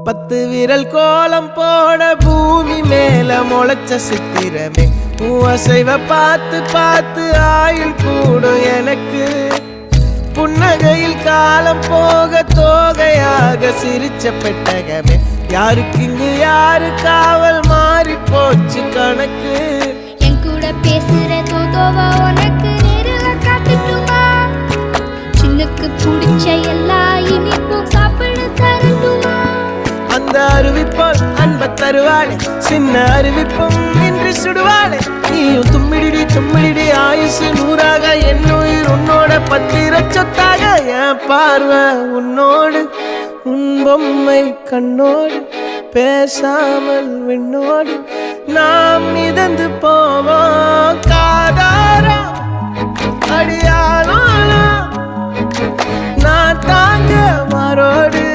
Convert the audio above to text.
10 விரல் கோலம் போட பூமி மேல முளைச்ச சித்திரமே அசைவ பார்த்து பார்த்து ஆயுள் கூடும் எனக்கு புன்னகையில் காலம் போக தோகையாக சிரிச்ச பெட்டகமே யாருக்கு இங்கு யாரு காவல் மாறி போச்சு கணக்கு என் கூட பேசுற தோதோவா உனக்கு நேரில் காட்டுட்டுமா சின்னுக்கு பிடிச்ச எல்லா இனிப்பும் சாப்பிட தரட்டுமா அந்த அறிவிப்பால் அன்ப தருவாளே சின்ன அறிவிப்பும் இன்று சுடுவாளே நீயும் தும்மிடி தும்மிடி ஆயுசு 100ஆக என் உயிர் உன்னோட 10 சொத்தாக என் பார்வை உன்னோடு உன் பொம்மை கண்ணோடு பேசாமல் விண்ணோடு நாம் மிதந்து போவோம் காதாரா அடியாளோ நான் தாங்க மாறோடு